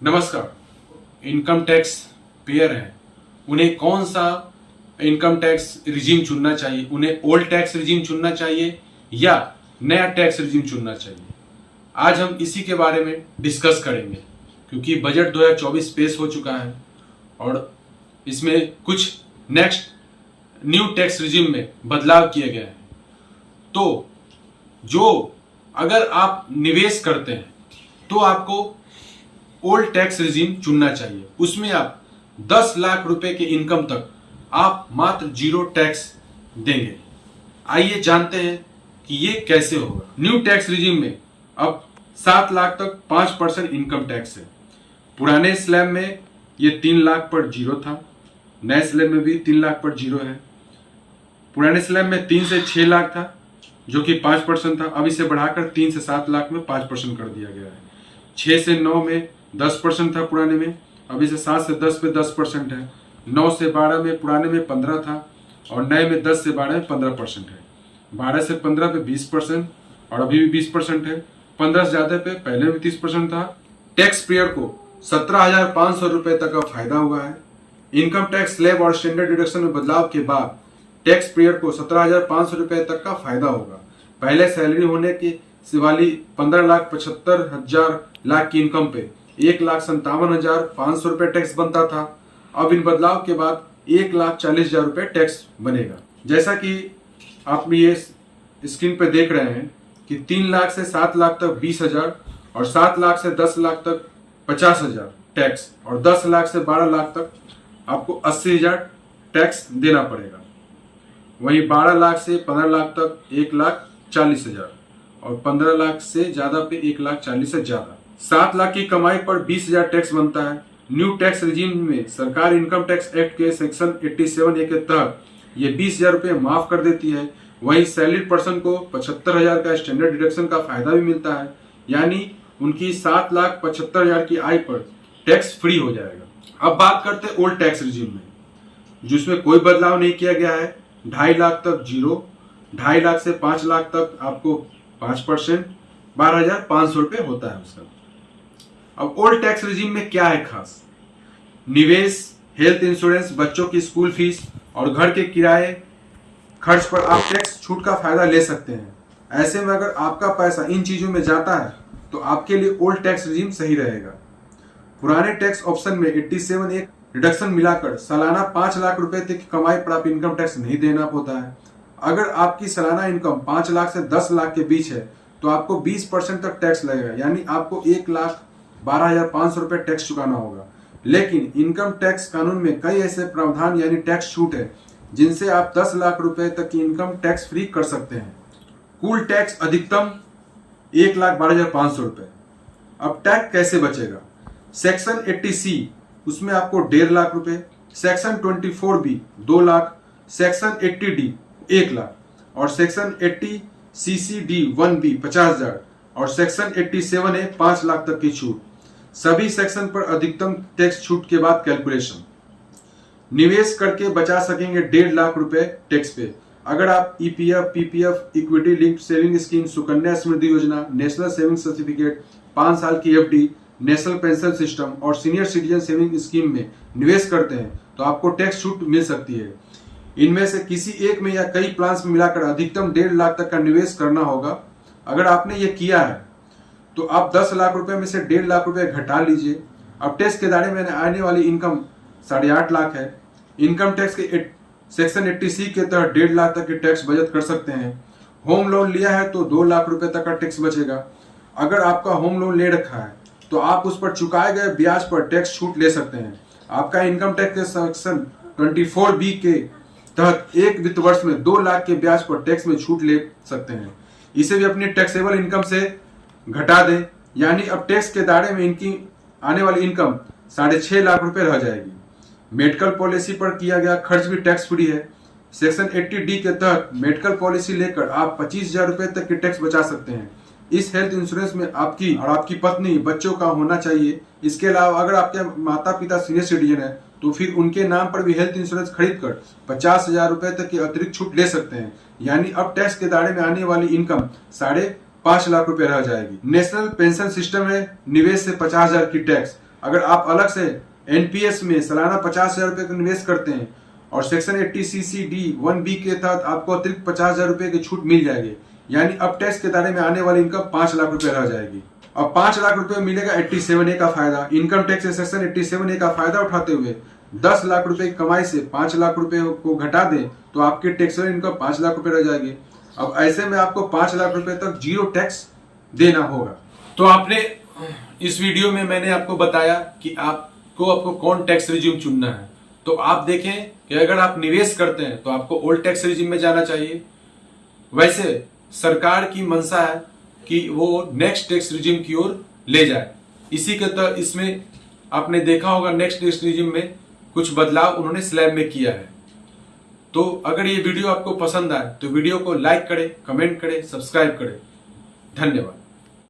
नमस्कार। Income tax payer हैं, उन्हें कौन सा इनकम टैक्स रिजीम चुनना चाहिए? उन्हें ओल्ड टैक्स रिजीम चुनना चाहिए या नया टैक्स रिजीम चुनना चाहिए? आज हम इसी के बारे में डिस्कस करेंगे, क्योंकि बजट 2024 पेश हो चुका है और इसमें कुछ नेक्स्ट न्यू टैक्स रिजीम में बदलाव किए गए हैं। तो जो अगर आप निवेश करते हैं तो आपको ओल्ड टैक्स रिजीम चुनना चाहिए। उसमें आप 10 लाख रुपए के इनकम तक आप मात्र 0 टैक्स देंगे। आइए जानते हैं कि ये कैसे होगा। न्यू टैक्स रिजीम में अब 7 लाख तक 5% इनकम टैक्स है। पुराने स्लैब में ये 3 लाख पर 0 था, नए स्लैब में भी 3 लाख पर 0 है। पुराने स्लैब में 3 से 6 लाख था जो कि 5% था, अब इसे बढ़ाकर 3 से 7 लाख में 5% कर दिया गया है। 6 से 9 में 10% था पुराने में, अब इसे 7 से 10 पे 10% है। 9 से 12 में पुराने में 15 था और नए में 10 से 12 में 15% है। 12 से 15 पे 20% और अभी भी 20% है। 15 से ज्यादा पे पहले भी 30% था। टैक्स पेयर को 17,500 रुपए तक का फायदा हुआ है। इनकम टैक्स स्लैब और स्टैंडर्ड डिडक्शन में बदलाव के बाद टैक्स पेयर को 17,500 रुपए तक का फायदा होगा। पहले सैलरी होने की वाली 15,75,000 लाख की इनकम पे 1,57,500 रुपए टैक्स बनता था। अब इन बदलाव के बाद 1,40,000 रुपए टैक्स बनेगा। जैसा कि आप ये स्क्रीन पे देख रहे हैं कि 3 लाख से 7 लाख तक 20,000 और 7 लाख से 10 लाख तक 50,000 टैक्स और 10 लाख से 12 लाख तक आपको 80,000 टैक्स देना पड़ेगा। वहीं 12 लाख से 15 लाख तक 1,40,000 और 15 लाख से ज्यादा पे 1,40,000 से ज्यादा। 7 लाख की कमाई पर 20,000 टैक्स बनता है। न्यू टैक्स रिजीम में सरकार इनकम टैक्स एक्ट के सेक्शन 87A के तहत ये 20,000 रुपए माफ कर देती है। वहीं सैलरी पर्सन को 75,000 का स्टैंडर्ड डिडक्शन का फायदा भी मिलता है, यानी उनकी 7,75,000 की आय पर टैक्स फ्री हो जाएगा। अब बात करते हैं ओल्ड टैक्स रिजीम में, जिसमें कोई बदलाव नहीं किया गया है। 2.5 लाख तक 0, 2.5 लाख से 5 लाख तक आपको 5%, 12,500 रुपए होता है उसका। अब ओल्ड टैक्स रिजीम में क्या है खास? निवेश, हेल्थ इंश्योरेंस, बच्चों की स्कूल फीस और घर के किराए खर्च पर आप टैक्स छूट का फायदा ले सकते हैं। ऐसे में अगर आपका पैसा इन चीजों में जाता है तो आपके लिए ओल्ड टैक्स रिजीम सही रहेगा। पुराने टैक्स ऑप्शन में 87A रिडक्शन मिलाकर सालाना 5 लाख रुपए तक की कमाई पर आप इनकम टैक्स नहीं देना होता है। अगर आपकी सालाना इनकम 5 लाख से 10 लाख के बीच है तो आपको 20% तक टैक्स लगेगा, यानी आपको 1,12,500 रुपए टैक्स चुकाना होगा। लेकिन इनकम टैक्स कानून में कई ऐसे प्रावधान यानी टैक्स छूट है जिनसे आप 10 लाख रुपए तक की इनकम टैक्स फ्री कर सकते हैं। कुल टैक्स अधिकतम 1,12,500 रुपए। अब टैक्स कैसे बचेगा? सेक्शन 80C उसमें आपको 1.5 लाख रुपए, section 24B 2 lakh, section 80D 1 lakh और सेक्शन 80CCD1B 50,000 और सेक्शन 87A 5 लाख तक की छूट। सभी सेक्शन पर अधिकतम टैक्स छूट के बाद कैलकुलेशन। निवेश करके बचा सकेंगे 1.5 लाख रुपए टैक्स पे। अगर आप EPF, PPF, equity linked saving scheme, Sukanya Samriddhi Yojana, national saving certificate, 5 साल की FD, नेशनल पेंशन सिस्टम और सीनियर सिटीजन सेविंग स्कीम में निवेश करते हैं तो आपको टैक्स छूट मिल सकती है। इनमें से किसी एक में या कई प्लान्स में मिलाकर अधिकतम 1.5 लाख तक का निवेश करना होगा। अगर आपने ये किया है तो आप 10 लाख रुपए में से 1.5 लाख रुपए घटा लीजिए। अब टैक्स के दायरे में आने वाली इनकम 8.5 लाख है। इनकम टैक्स के सेक्शन 80C के तहत 1.5 लाख तक की टैक्स बचत कर सकते हैं। होम लोन लिया है तो 2 लाख रुपए तक का टैक्स बचेगा। अगर आपका होम लोन ले रखा है तो आप उस पर चुकाए गए ब्याज पर टैक्स छूट ले सकते हैं। आपका इनकम टैक्स के सेक्शन 24B के तहत एक वित्त वर्ष में 2 लाख के ब्याज पर टैक्स में छूट ले सकते हैं। इसे भी अपनी टैक्सेबल इनकम से घटा दें, यानी अब टैक्स के दायरे में इनकी आने वाली इनकम 6.5 लाख रुपए रह जाएगी। मेडिकल पॉलिसी पर किया गया खर्च भी टैक्स फ्री है। सेक्शन 80D के तहत मेडिकल पॉलिसी लेकर आप 25,000 रुपए तक की टैक्स बचा सकते हैं। इस हेल्थ इंश्योरेंस में आपकी और आपकी पत्नी, बच्चों का होना चाहिए। इसके अलावा अगर आपके माता पिता सीनियर सिटीजन है तो फिर उनके नाम पर भी हेल्थ इंश्योरेंस खरीद कर 50,000 रुपए तक की अतिरिक्त छूट ले सकते हैं। यानी अब टैक्स के दायरे में आने वाली इनकम 5.5 लाख रुपए रह जाएगी। नेशनल पेंशन सिस्टम में निवेश से 50,000 की टैक्स अगर आप अलग से एनपीएस में सालाना 50,000 रुपये का निवेश करते हैं और सेक्शन 80CC(d) 1B के तहत आपको अतिरिक्त 50,000 रुपये की छूट मिल जाएगी, यानी अब टैक्स के दायरे में आने वाली इनकम 5 लाख रुपए रह जाएगी। अब 5 लाख रुपए मिलेगा 87A का फायदा। इनकम टैक्स सेक्शन 87A का फायदा उठाते हुए 10 लाख रुपए की कमाई से 5 लाख रुपए को घटा दें तो आपके टैक्सेबल इनकम 5 लाख रुपए रह जाएगी। अब ऐसे में आपको 5 लाख रुपए तक जीरो टैक्स देना होगा। तो आपने इस वीडियो में मैंने आपको बताया कि आपको कौन टैक्स रिजीम चुनना है। तो आप देखें कि अगर आप निवेश करते हैं तो आपको ओल्ड टैक्स रिजीम में जाना चाहिए। वैसे सरकार की मंशा है कि वो नेक्स्ट टैक्स रिजीम की ओर ले जाए। इसी के तहत इसमें आपने देखा होगा नेक्स्ट टैक्स रिजीम में कुछ बदलाव उन्होंने स्लैब में किया है। तो अगर ये वीडियो आपको पसंद आए तो वीडियो को लाइक करें, कमेंट करें, सब्सक्राइब करें। धन्यवाद।